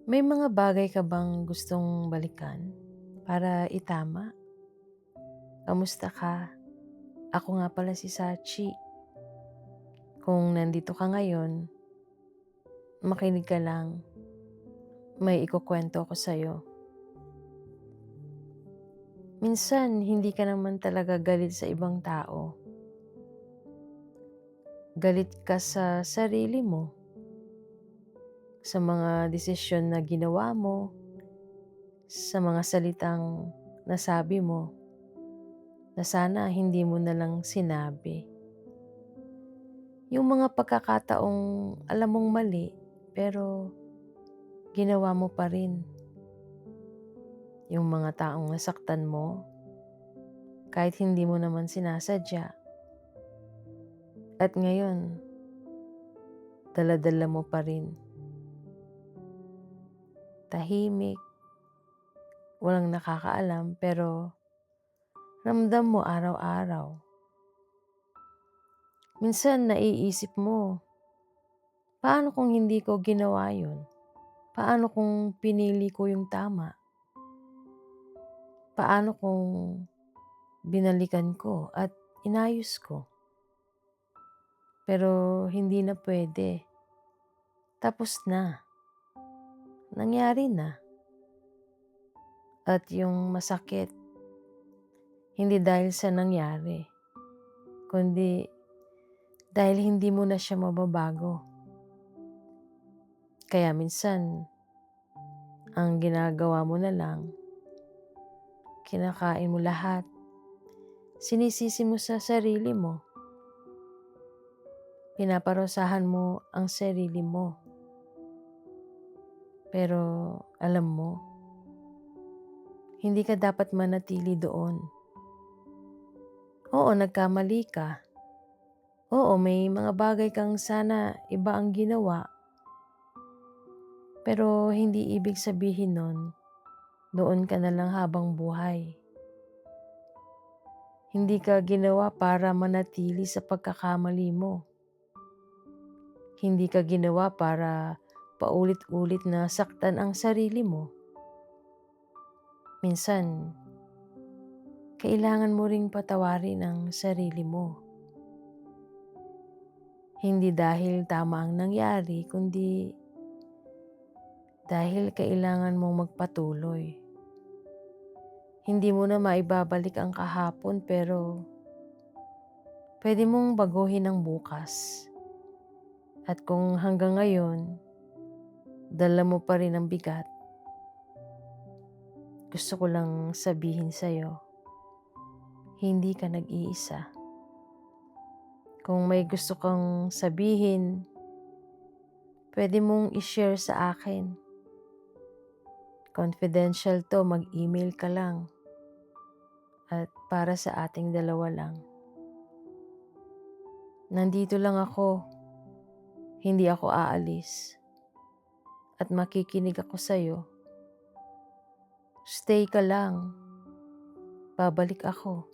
May mga bagay ka bang gustong balikan para itama? Kamusta ka? Ako nga pala si Sachi. Kung nandito ka ngayon, makinig ka lang. May ikukwento ko sa'yo. Minsan, hindi ka naman talaga galit sa ibang tao. Galit ka sa sarili mo, sa mga desisyon na ginawa mo, sa mga salitang nasabi mo na sana hindi mo na lang sinabi. Yung mga pagkakataong alam mong mali, pero ginawa mo pa rin. Yung mga taong nasaktan mo, kahit hindi mo naman sinasadya. At ngayon, dala-dala mo pa rin. Tahimik, walang nakakaalam, pero ramdam mo araw-araw. Minsan naiisip mo, paano kung hindi ko ginawa yun? Paano kung pinili ko yung tama? Paano kung binalikan ko at inayos ko? Pero hindi na pwede. Tapos na. Nangyari na. At yung masakit, hindi dahil sa nangyari, kundi dahil hindi mo na siya mababago. Kaya minsan, ang ginagawa mo na lang, kinakain mo lahat, sinisisi mo sa sarili mo, pinaparusahan mo ang sarili mo. Pero alam mo, hindi ka dapat manatili doon. Oo, nagkamali ka. Oo, may mga bagay kang sana iba ang ginawa. Pero hindi ibig sabihin nun, doon ka na lang habang buhay. Hindi ka ginawa para manatili sa pagkakamali mo. Hindi ka ginawa para paulit-ulit na saktan ang sarili mo. Minsan, kailangan mo ring patawarin ang sarili mo. Hindi dahil tama ang nangyari, kundi dahil kailangan mong magpatuloy. Hindi mo na maibabalik ang kahapon, pero pwede mong baguhin ang bukas. At kung hanggang ngayon, dala mo pa rin ang bigat, gusto ko lang sabihin sa'yo, hindi ka nag-iisa. Kung may gusto kang sabihin, pwede mong i-share sa akin. Confidential to, mag-email ka lang. At para sa ating dalawa lang. Nandito lang ako, hindi ako aalis. At makikinig ako sa'yo. Stay ka lang, babalik ako.